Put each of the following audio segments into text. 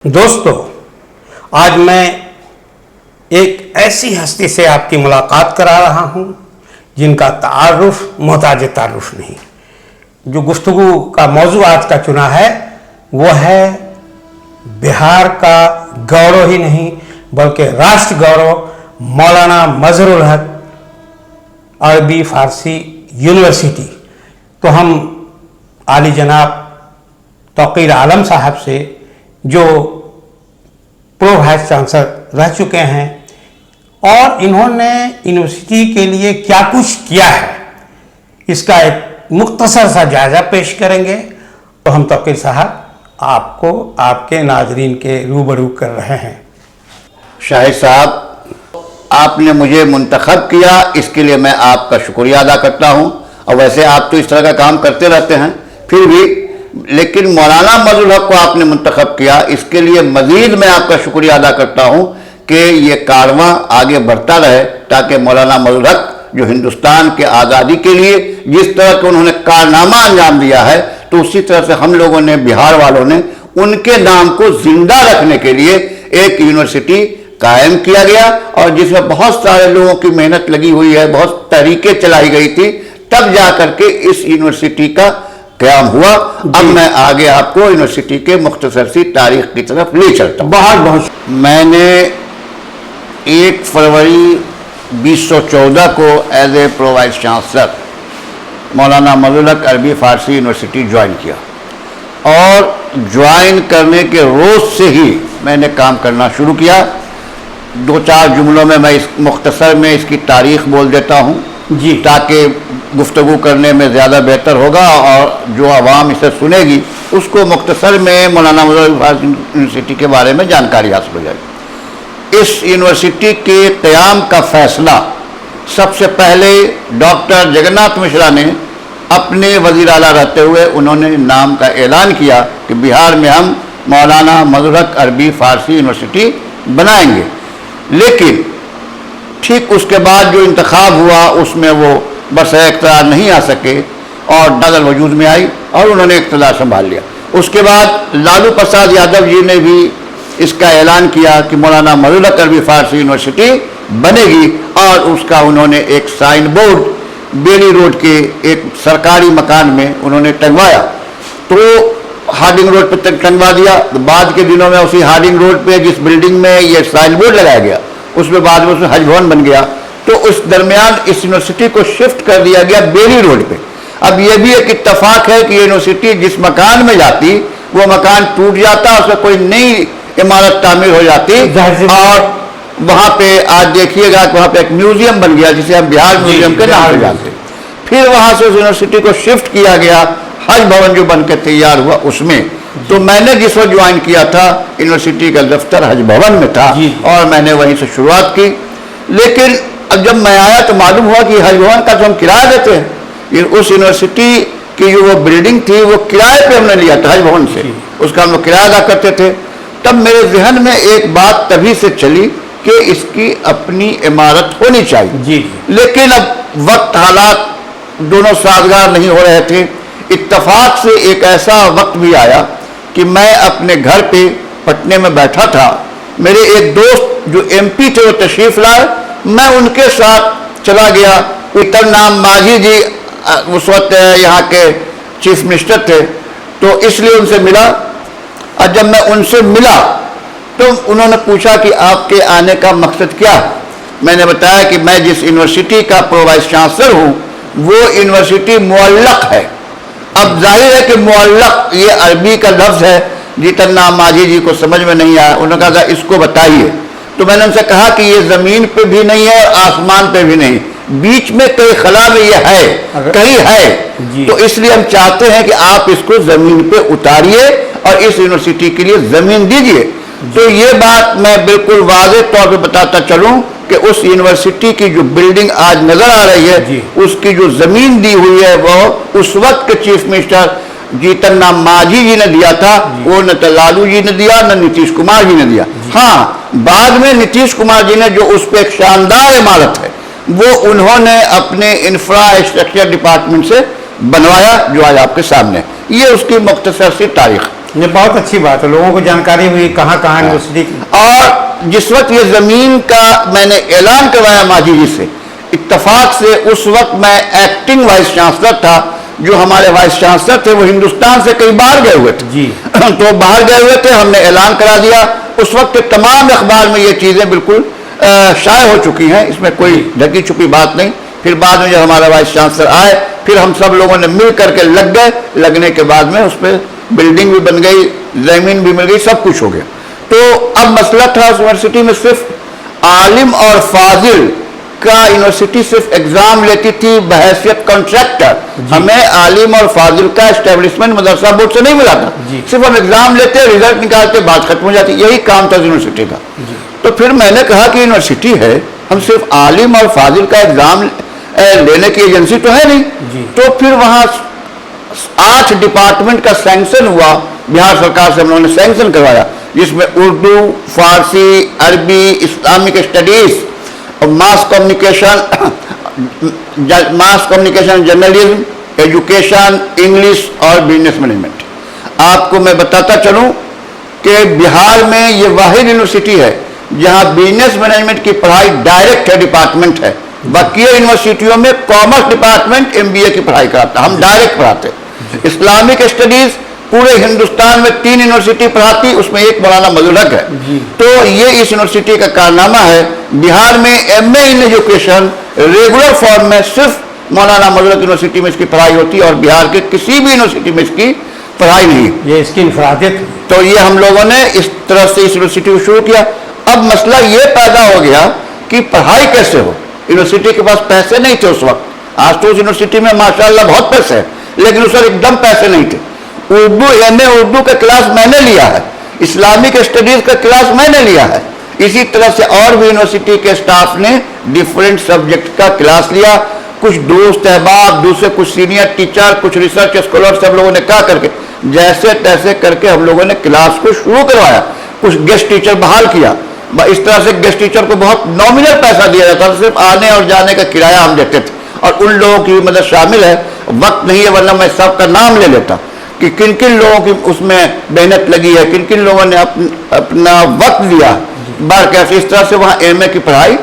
दोस्तों, आज मैं एक ऐसी हस्ती से आपकी मुलाकात करा रहा हूं जिनका तारुफ मोहताज तारुफ नहीं। जो गुफ्तगू का मौजू आज का चुना है वो है बिहार का गौरव ही नहीं बल्कि राष्ट्र गौरव मौलाना मजहरुल हक अरबी फारसी यूनिवर्सिटी। तो हम आली जनाब तौकीर आलम साहब से जो प्रो वाइस चांसलर रह चुके हैं और इन्होंने यूनिवर्सिटी के लिए क्या कुछ किया है इसका एक मुख्तसर सा जायजा पेश करेंगे। तो हम तौकीर साहब आपको आपके नाजरीन के रूबरू कर रहे हैं। शाहिद साहब, आपने मुझे मुंतखब किया, इसके लिए मैं आपका शुक्रिया अदा करता हूं। और वैसे आप तो इस तरह का काम करते रहते हैं, फिर भी लेकिन मौलाना मजहरुल हक को आपने मुंतखब किया, इसके लिए मजीद मैं आपका शुक्रिया अदा करता हूं कि ये कारवां आगे बढ़ता रहे, ताकि मौलाना मजहरुल हक जो हिंदुस्तान के आज़ादी के लिए जिस तरह का उन्होंने कारनामा अंजाम दिया है, तो उसी तरह से हम लोगों ने, बिहार वालों ने, उनके नाम को जिंदा रखने के लिए एक यूनिवर्सिटी कायम किया गया और जिसमें बहुत सारे लोगों की मेहनत लगी हुई है, बहुत तहरीकें चलाई गई थी, तब जा करके इस यूनिवर्सिटी का क़याम हुआ। अब मैं आगे आपको यूनिवर्सिटी के मुख्तसर सी तारीख की तरफ ले चलता हूँ। बहुत मैंने 1 फरवरी 2014 को as a pro vice chancellor Maulana Mazharul हक अरबी फारसी यूनिवर्सिटी ज्वाइन किया और ज्वाइन करने के रोज़ से ही मैंने काम करना शुरू किया। 2-4 जुमलों में मैं इस मुख्तसर में इसकी तारीख बोल देता हूँ जी, ताकि गुफ्तगू करने में ज़्यादा बेहतर होगा और जो आवाम इसे सुनेगी उसको मुख्तसर में मौलाना मजहरुल हक फारसी यूनिवर्सिटी के बारे में जानकारी हासिल हो जाएगी। इस यूनिवर्सिटी के क़याम का फ़ैसला सबसे पहले डॉक्टर जगन्नाथ मिश्रा ने अपने वज़ीर आला रहते हुए उन्होंने नाम का ऐलान किया कि बिहार में हम मौलाना मजहरुल हक अरबी फारसी यूनिवर्सिटी बनाएंगे। लेकिन ठीक उसके बाद जो इंतखाब हुआ उसमें वो बरसर इक़्तिदार नहीं आ सके और डगर वजूद में आई और उन्होंने इक़्तिदार संभाल लिया। उसके बाद लालू प्रसाद यादव जी ने भी इसका ऐलान किया कि मौलाना मजहरुल हक अरबी फारसी यूनिवर्सिटी बनेगी और उसका उन्होंने एक साइन बोर्ड बेली रोड के एक सरकारी मकान में उन्होंने टंगवाया। तो हार्डिंग रोड पर टंगवा दिया। तो बाद के दिनों में उसी हार्डिंग रोड पे जिस बिल्डिंग में ये साइन बोर्ड लगाया गया उसमें बाद में उसमें हज भवन बन गया। तो उस दरमियान इस यूनिवर्सिटी को शिफ्ट कर दिया गया बेली रोड पे। अब यह भी एक इत्तफाक है कि ये यूनिवर्सिटी जिस मकान में जाती वो मकान टूट जाता, उसमें कोई नई इमारत तामीर हो जाती और वहाँ पे आज देखिएगा कि वहाँ पे एक म्यूजियम बन गया जिसे हम बिहार म्यूजियम के नाम से जानते। फिर वहाँ से उस यूनिवर्सिटी को शिफ्ट किया गया हज भवन जो बन के तैयार हुआ उसमें। तो मैंने जिस वक्त ज्वाइन किया था यूनिवर्सिटी का दफ्तर हज भवन में था और मैंने वहीं से शुरुआत की। लेकिन अब जब मैं आया तो मालूम हुआ कि हज भवन का तो हम किराया देते हैं, उस यूनिवर्सिटी की जो वो बिल्डिंग थी वो किराए पे हमने लिया था हज भवन से, उसका हम लोग किराया अदा करते थे। तब मेरे जहन में एक बात तभी से चली कि इसकी अपनी इमारत होनी चाहिए जी। लेकिन अब वक्त हालात दोनों साजगार नहीं हो रहे थे। इत्तफाक से एक ऐसा वक्त भी आया कि मैं अपने घर पे पटने में बैठा था, मेरे एक दोस्त जो MP थे वो तशरीफ़ लाए, मैं उनके साथ चला गया। इतरनाम मांझी जी उस वक्त यहाँ के चीफ मिनिस्टर थे, तो इसलिए उनसे मिला। और जब मैं उनसे मिला तो उन्होंने पूछा कि आपके आने का मकसद क्या है। मैंने बताया कि मैं जिस यूनिवर्सिटी का प्रो वाइस चांसलर हूँ वो यूनिवर्सिटी मुअल्लक़ है। अब जाहिर है कि मुअल्लक़ ये अरबी का लफ्ज़ है, जितना मांझी जी को समझ में नहीं आया। उन्होंने कहा इसको बताइए। तो मैंने उनसे कहा कि ये ज़मीन पे भी नहीं है और आसमान पे भी नहीं, बीच में कहीं खला में ये है, कहीं है। तो इसलिए हम चाहते हैं कि आप इसको ज़मीन पे उतारिए और इस यूनिवर्सिटी के लिए ज़मीन दीजिए। तो ये बात मैं बिल्कुल वाज़ेह तौर पे बताता चलूँ कि उस यूनिवर्सिटी की जो बिल्डिंग आज नज़र आ रही है उसकी जो ज़मीन दी हुई है वो उस वक्त के चीफ मिनिस्टर जीतन मांझी जी ने दिया था, वो न तो लालू जी ने दिया न नीतीश कुमार जी ने दिया। हाँ, बाद में नीतीश कुमार जी ने जो उस पर एक शानदार इमारत है वो उन्होंने अपने इंफ्रास्ट्रक्चर डिपार्टमेंट से बनवाया जो आज आपके सामने। ये उसकी मुख्तसर सी तारीख। یہ بہت اچھی بات ہے، لوگوں کو جانکاری ہوئی کہاں کہاں یونیورسٹی کی. اور جس وقت یہ زمین کا میں نے اعلان کروایا ماجی جی سے، اتفاق سے اس وقت میں ایکٹنگ وائس چانسلر تھا. جو ہمارے وائس چانسلر تھے وہ ہندوستان سے کئی باہر گئے ہوئے تھے. جی. تو باہر گئے ہوئے تھے، ہم نے اعلان کرا دیا. اس وقت کے تمام اخبار میں یہ چیزیں بالکل شائع ہو چکی ہیں، اس میں کوئی ڈھکی چھپی بات نہیں. پھر بعد میں جب ہمارا وائس چانسلر آئے، پھر ہم سب لوگوں نے مل کر کے لگ گئے. لگنے کے بعد میں اس پہ بلڈنگ بھی بن گئی، زمین بھی مل گئی، سب کچھ ہو گیا. تو اب مسئلہ تھا اس یونیورسٹی میں صرف عالم اور فاضل کا یونیورسٹی صرف ایگزام لیتی تھی بحیثیت کانٹریکٹر. ہمیں عالم اور فاضل کا اسٹیبلشمنٹ مدرسہ بورڈ سے نہیں ملا تھا. صرف ہم ایگزام لیتے، رزلٹ نکالتے، بات ختم ہو جاتی. یہی کام تھا یونیورسٹی کا. تو پھر میں نے کہا کہ یونیورسٹی ہے، ہم صرف عالم اور فاضل کا ایگزام لینے کی ایجنسی تو ہے نہیں. تو پھر وہاں 8 ڈپارٹمنٹ کا سینکشن ہوا، بہار سرکار سے ہم لوگوں نے سینکشن کروایا، جس میں اردو، فارسی، عربی، اسلامک اسٹڈیز اور mass communication journalism, education, English اور بزنس مینجمنٹ. آپ کو میں بتاتا چلوں کہ بہار میں یہ واحد یونیورسٹی ہے جہاں بزنس مینجمنٹ کی پڑھائی ڈائریکٹ ہے، ڈپارٹمنٹ ہے. باقی یونیورسٹیوں میں کامرس ڈپارٹمنٹ MBA کی پڑھائی کراتا، ہم ڈائریکٹ پڑھاتے. اسلامک اسٹڈیز پورے ہندوستان میں 3 یونیورسٹی پڑھاتی، اس میں ایک مولانا مظہر الحق ہے. تو یہ اس یونیورسٹی کا کارنامہ ہے. بہار میں MA ان ایجوکیشن ریگولر فارم میں صرف مولانا مظہر الحق یونیورسٹی میں اس کی پڑھائی ہوتی ہے، اور بہار کے کسی بھی یونیورسٹی میں اس کی پڑھائی نہیں. یہ اس کی انفرادیت. تو یہ ہم لوگوں نے اس طرح سے اس یونیورسٹی کو شروع کیا. اب مسئلہ یہ پیدا ہو گیا کہ پڑھائی کیسے ہو. یونیورسٹی کے پاس پیسے نہیں تھے اس وقت. آج تو اس یونیورسٹی میں ماشاءاللہ بہت پیسے ہیں، لیکن اس وقت ایک دم پیسے نہیں تھے. اردو MA اردو کا کلاس میں نے لیا ہے، اسلامک اسٹڈیز کا کلاس میں نے لیا ہے. اسی طرح سے اور بھی یونیورسٹی کے اسٹاف نے ڈیفرنٹ سبجیکٹ کا کلاس لیا. کچھ دوست احباب، دوسرے کچھ سینئر ٹیچر، کچھ ریسرچ اسکالر سب لوگوں نے کہا کر کے جیسے تیسے کر کے ہم لوگوں نے کلاس کو شروع کروایا. کچھ گیسٹ ٹیچر بحال کیا. اس طرح سے گیسٹ ٹیچر کو بہت نامنل پیسہ دیا جاتا تھا، صرف آنے اور جانے کا کرایہ ہم دیتے تھے. اور ان لوگوں کی مدد شامل ہے، وقت نہیں ہے ورنہ میں سب کا نام لے لیتا کہ کن کن لوگوں کی اس میں محنت لگی ہے، کن کن لوگوں نے اپنا وقت دیا. کیسے اس طرح سے وہاں MA کی پڑھائی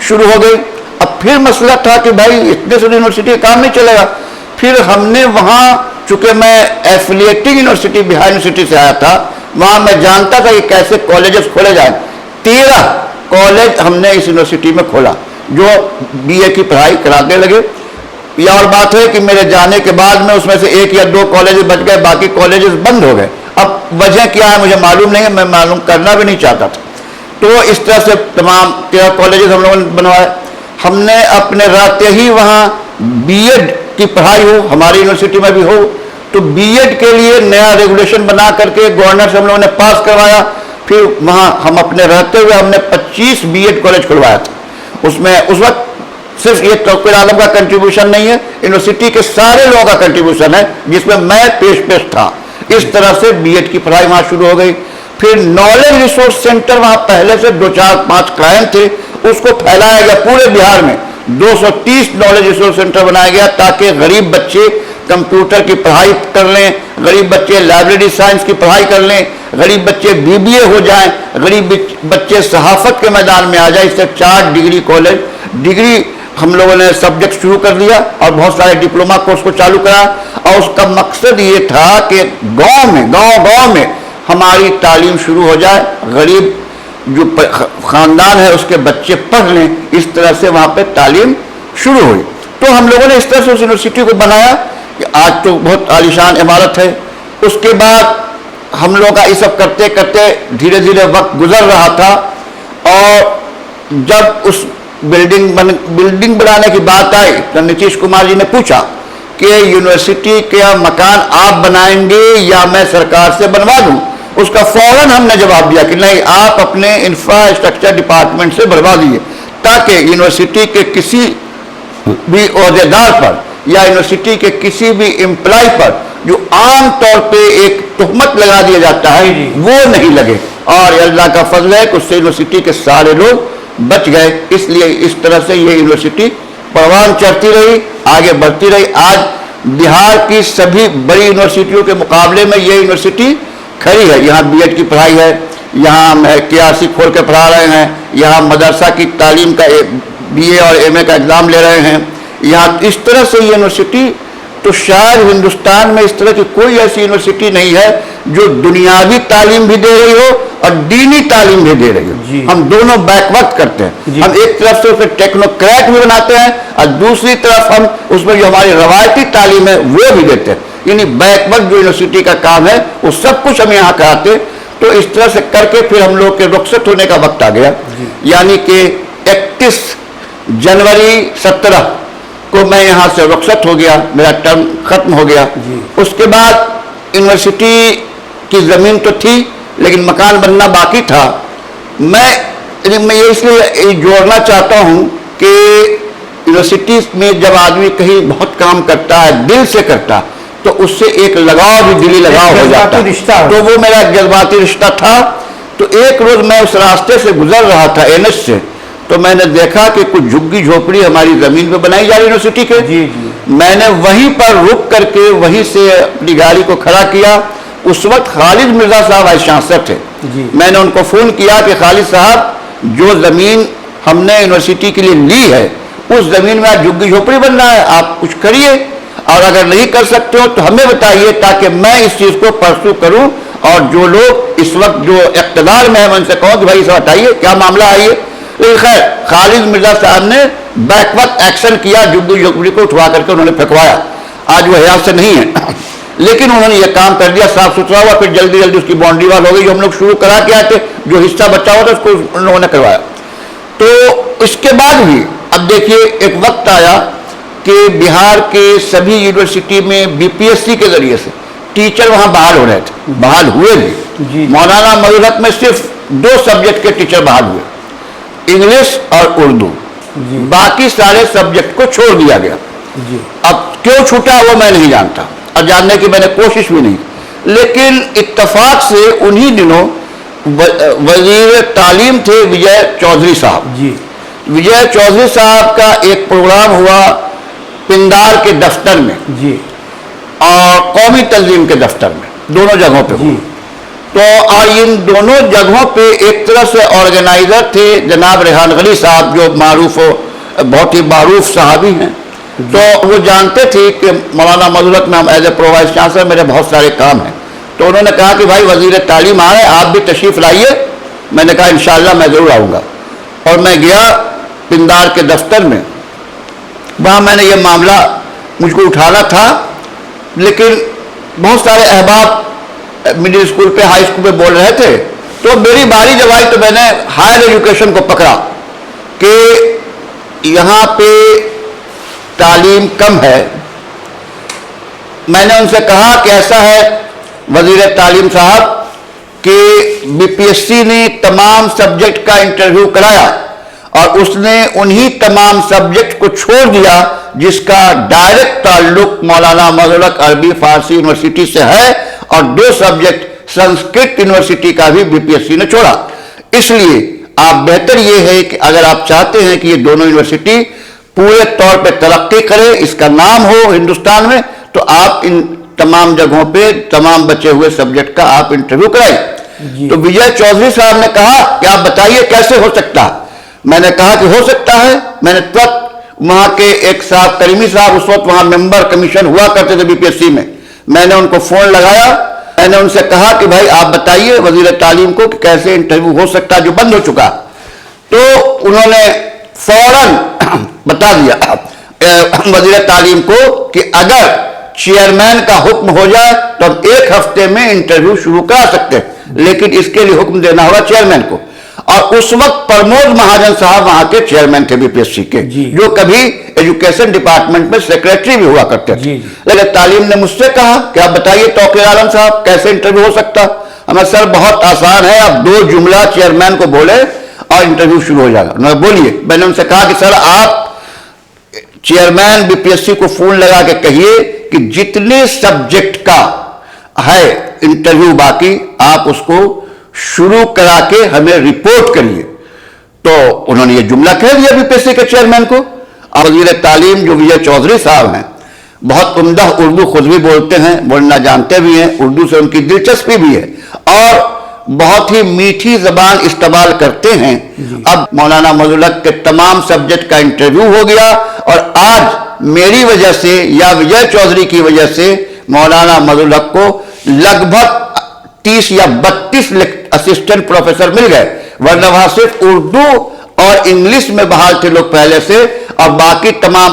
شروع ہو گئی. اب پھر مسئلہ تھا کہ بھائی اتنے سے یونیورسٹی کا کام نہیں چلے گا. پھر ہم نے وہاں، چونکہ میں ایفیلیٹنگ یونیورسٹی بہار یونیورسٹی سے آیا تھا، وہاں میں جانتا تھا کہ کیسے کالجز کھولے جائیں. 13 کالج ہم نے اس یونیورسٹی میں کھولا جو BA کی پڑھائی کرانے لگے. یہ اور بات ہے کہ میرے جانے کے بعد میں اس میں سے 1 یا 2 کالجز بچ گئے، باقی کالجز بند ہو گئے. اب وجہ کیا ہے مجھے معلوم نہیں ہے، میں معلوم کرنا بھی نہیں چاہتا تھا. تو اس طرح سے تمام 13 کالجز ہم لوگوں نے بنوائے. ہم نے اپنے رہتے ہی وہاں B.Ed کی پڑھائی ہو، ہماری یونیورسٹی میں بھی ہو. تو B.Ed کے لیے نیا ریگولیشن بنا کر کے گورنر سے ہم لوگوں نے پاس کروایا. پھر وہاں ہم اپنے رہتے ہوئے ہم نے 25 B.Ed کالج کھلوایا تھا. اس میں اس وقت صرف یہ توقیر عالم کا کنٹریبیوشن نہیں ہے، یونیورسٹی کے سارے لوگوں کا کنٹریبیوشن ہے، جس میں میں پیش تھا. اس طرح سے B.Ed کی پڑھائی وہاں شروع ہو گئی. پھر نالج ریسورس سینٹر وہاں پہلے سے 2 4 5 قائم تھے، اس کو پھیلایا گیا پورے بہار میں. 230 نالج ریسورس سینٹر بنایا گیا تاکہ غریب بچے کمپیوٹر کی پڑھائی کر لیں، غریب بچے لائبریری سائنس کی پڑھائی کر لیں، غریب بچے BBA ہو جائیں، غریب بچے صحافت کے میدان میں آ جائیں. اس سے 4 ڈگری کالج، ڈگری ہم لوگوں نے سبجیکٹ شروع کر دیا اور بہت سارے ڈپلوما کورس کو چالو کرا. اور اس کا مقصد یہ تھا کہ گاؤں میں ہماری تعلیم شروع ہو جائے، غریب جو خاندان ہے اس کے بچے پڑھ لیں. اس طرح سے وہاں پہ تعلیم شروع ہوئی. تو ہم لوگوں نے اس طرح سے اس یونیورسٹی کو بنایا کہ آج تو بہت عالیشان عمارت ہے. اس کے بعد ہم لوگ کا یہ سب کرتے کرتے دھیرے دھیرے وقت گزر رہا تھا. اور جب اس بلڈنگ بنانے کی بات آئی تو نتیش کمار جی نے پوچھا کہ یونیورسٹی کا مکان آپ بنائیں گے یا میں سرکار سے بنوا دوں. اس کا فوراً ہم نے جواب دیا کہ نہیں، آپ اپنے انفراسٹرکچر ڈپارٹمنٹ سے بنوا دیجیے تاکہ یونیورسٹی کے کسی بھی عہدیدار پر یا یونیورسٹی کے کسی بھی امپلائی پر جو عام طور پہ ایک تہمت لگا دیا جاتا ہے وہ نہیں لگے. اور اللہ کا فضل ہے کہ اس سے یونیورسٹی کے سارے لوگ بچ گئے. اس لیے اس طرح سے یہ یونیورسٹی پروان چڑھتی رہی، آگے بڑھتی رہی. آج بہار کی سبھی بڑی یونیورسٹیوں کے مقابلے میں یہ یونیورسٹی खड़ी है। यहाँ बीएड की पढ़ाई है, यहाँ हम KRC खोल के पढ़ा रहे हैं, यहाँ मदरसा की तालीम का BA और MA का एग्ज़ाम ले रहे हैं। यहाँ इस तरह से यूनिवर्सिटी, तो शायद हिंदुस्तान में इस तरह की कोई ऐसी यूनिवर्सिटी नहीं है जो दुनियावी तालीम भी दे रही हो और दीनी तालीम भी दे रही हो। हम दोनों बैकवर्ड करते हैं। हम एक तरफ से उसे टेक्नोक्रेट भी बनाते हैं और दूसरी तरफ हम उसमें जो हमारी रवायती तालीम है वो भी देते हैं। यानी बैकवर्ड जो यूनिवर्सिटी का काम है वो सब कुछ हम यहाँ कराते हैं। तो इस तरह से करके फिर हम लोग के रुखसत होने का वक्त आ गया, यानी कि 31 जनवरी 17 को मैं यहाँ से रुखसत हो गया, मेरा टर्म खत्म हो गया। उसके बाद यूनिवर्सिटी की ज़मीन तो थी लेकिन मकान बनना बाकी था। मैं ये इसलिए जोड़ना चाहता हूँ कि यूनिवर्सिटी में जब आदमी कहीं बहुत काम करता है, दिल से करता, तो उससे एक लगाव भी, दिली लगाव हो जाता है। तो वो मेरा जज्बाती रिश्ता था। तो एक रोज मैं उस रास्ते से गुजर रहा था NH से, तो मैंने देखा कि कुछ झुग्गी झोपड़ी हमारी जमीन पे बनाई जा रही यूनिवर्सिटी के। मैंने वहीं पर रुक करके वहीं से अपनी गाड़ी को खड़ा किया। उस वक्त खालिद मिर्जा साहब वाइस चांसलर थे। मैंने उनको फोन किया कि खालिद साहब, जो जमीन हमने यूनिवर्सिटी के लिए ली है उस जमीन में आज झुग्गी झोपड़ी बन रहा है, आप कुछ करिए, और अगर नहीं कर सकते हो तो हमें बताइए ताकि मैं इस चीज को परसू करूं, और जो लोग इस वक्त जो इख्तिदार में है मैं उनसे कहूं कि भाई इसे हटाइए, क्या मामला है ये। लेकिन खैर खालिद मिर्जा साहब ने बैकवर्ड एक्शन किया, झुग्गी झोपड़ी को उठवा करके उन्होंने फेंकवाया। आज वो हयात से नहीं है लेकिन उन्होंने ये काम कर दिया, साफ सुथरा हुआ। फिर जल्दी जल्दी उसकी बाउंड्री वाल हो गई, जो हम लोग शुरू करा के आए थे, जो हिस्सा बचा हुआ था उसको उन लोगों ने करवाया। तो इसके बाद भी अब देखिए एक वक्त आया कि बिहार के सभी यूनिवर्सिटी में BPSC के जरिए से टीचर वहां बहाल हो रहे थे, बहाल हुए भी। मौलाना मौलूद हक में सिर्फ 2 सब्जेक्ट के टीचर बहाल हुए, इंग्लिश और उर्दू। बाकी सारे सब्जेक्ट को छोड़ दिया गया। अब क्यों छूटा वो मैं नहीं जानता और जानने की मैंने कोशिश भी नहीं, लेकिन इत्तेफाक से उन्हीं दिनों वजीर तालीम थे विजय चौधरी साहब। विजय चौधरी साहब का एक प्रोग्राम हुआ पिंदार के दफ्तर में और कौमी तंजीम के दफ्तर में, दोनों जगहों पे हुआ। तो और इन दोनों जगहों पे एक तरह से ऑर्गेनाइजर थे जनाब रेहान गली साहब, जो मारूफ बहुत ही मारूफ साहबी हैं। तो वो जानते थे कि मौलाना मौलूद हक में हम as a pro vice chancellor मेरे बहुत सारे काम हैं। तो उन्होंने कहा कि भाई वजीर तालीम आए, आप भी तशरीफ लाइए। मैंने कहा इंशाअल्लाह मैं ज़रूर आऊँगा। और मैं गया पिंदार के दफ्तर में, वहाँ मैंने ये मामला मुझको उठाना था, लेकिन बहुत सारे अहबाब मिडिल स्कूल पे, हाई स्कूल पे बोल रहे थे। तो मेरी बारी जब आई तो मैंने हायर एजुकेशन को पकड़ा कि यहाँ पे तालीम कम है। मैंने उनसे कहा कि ऐसा है वजीर तालीम साहब कि BPSC ने तमाम सब्जेक्ट का इंटरव्यू कराया और उसने उन्हीं तमाम सब्जेक्ट को छोड़ दिया जिसका डायरेक्ट ताल्लुक मौलाना मौलूद हक अरबी फारसी यूनिवर्सिटी से है, और 2 सब्जेक्ट संस्कृत यूनिवर्सिटी का भी BPSC ने छोड़ा। इसलिए आप बेहतर ये है कि अगर आप चाहते हैं कि ये दोनों यूनिवर्सिटी पूरे तौर पे तरक्की करे, इसका नाम हो हिंदुस्तान में, तो आप इन तमाम जगहों पे तमाम बचे हुए सब्जेक्ट का आप इंटरव्यू कराइए। तो विजय चौधरी साहब ने कहा कि आप बताइए कैसे हो सकता है। मैंने कहा कि हो सकता है। मैंने तुरंत वहां के एक साहब करीमी साहब, उस वक्त वहां मेंबर कमीशन हुआ करते थे BPSC में, मैंने उनको फोन लगाया। मैंने उनसे कहा कि भाई आप बताइए वजीर तालीम को कि कैसे इंटरव्यू हो सकता है जो बंद हो चुका। तो उन्होंने फौरन बता दिया वजीर तालीम को कि अगर चेयरमैन का हुक्म हो जाए तो हम 1 हफ्ते में इंटरव्यू शुरू करा सकते हैं, लेकिन इसके लिए हुक्म देना होगा चेयरमैन को। और उस वक्त प्रमोद महाजन साहब वहां के चेयरमैन थे BPSC के, जो कभी एजुकेशन डिपार्टमेंट में सेक्रेटरी भी हुआ करते थे। लेकिन तालीम ने मुझसे कहा कि आप बताइए तौकीर आलम साहब कैसे इंटरव्यू हो सकता। हमें सर बहुत आसान है, आप 2 जुमला चेयरमैन को बोले और इंटरव्यू शुरू हो जाएगा। उन्होंने बोलिए। मैंने उनसे कहा कि सर आप चेयरमैन BPSC को फोन लगा के कहिए कि जितने सब्जेक्ट का है इंटरव्यू बाकी आप उसको शुरू करा के हमें रिपोर्ट करिए। तो उन्होंने ये जुमला कह दिया BPSC के चेयरमैन को। और वजीर तालीम जो विजय चौधरी साहब हैं, बहुत उम्दा उर्दू खुद भी बोलते हैं, बोलना जानते भी हैं, उर्दू से उनकी दिलचस्पी भी है। اور بہت ہی میٹھی زبان استعمال کرتے ہیں. اب مولانا مظہر الحق کے تمام سبجیکٹ کا انٹرویو ہو گیا اور آج میری وجہ سے یا وجے چودھری کی وجہ سے مولانا مظہر الحق کو لگ بھگ 30 یا 32 اسسٹنٹ پروفیسر مل گئے، ورنہ وہاں صرف اردو اور انگلش میں بحال تھے لوگ پہلے سے، اور باقی تمام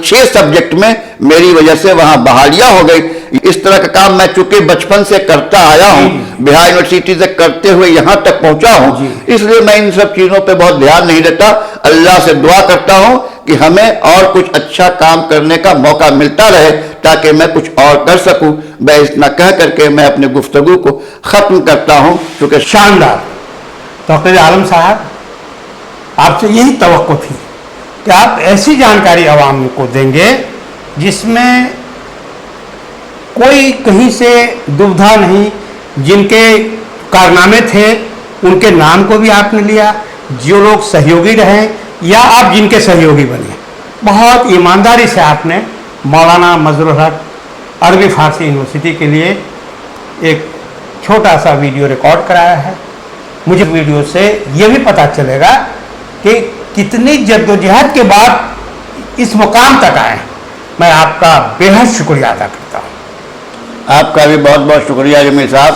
6 سبجیکٹ میں میری وجہ سے وہاں بحالیاں ہو گئی. اس طرح کا کام میں چونکہ بچپن سے کرتا آیا ہوں، بہار یونیورسٹی سے کرتے ہوئے یہاں تک پہنچا ہوں، اس لیے میں ان سب چیزوں پہ بہت دھیان نہیں دیتا. اللہ سے دعا کرتا ہوں کہ ہمیں اور کچھ اچھا کام کرنے کا موقع ملتا رہے تاکہ میں کچھ اور کر سکوں. میں اتنا کہہ کر کے میں اپنے گفتگو کو ختم کرتا ہوں. چونکہ شاندار. توقیر عالم صاحب، آپ سے یہی توقع تھی کہ آپ ایسی جانکاری عوام کو دیں گے جس میں کوئی کہیں سے دبدھا نہیں. جن کے کارنامے تھے ان کے نام کو بھی آپ نے لیا، جو لوگ سہیوگی رہے یا آپ جن کے سہیوگی بنے. بہت ایمانداری سے آپ نے مولانا مظہر الحق عربی فارسی یونیورسٹی کے لیے ایک چھوٹا سا ویڈیو ریکارڈ کرایا ہے. مجھے ویڈیو سے یہ بھی پتہ چلے گا کہ کتنی جدوجہد کے بعد اس مقام تک آئے. میں آپ کا بے حد شکریہ ادا کرتا ہوں. آپ کا بھی بہت بہت شکریہ جمیل صاحب.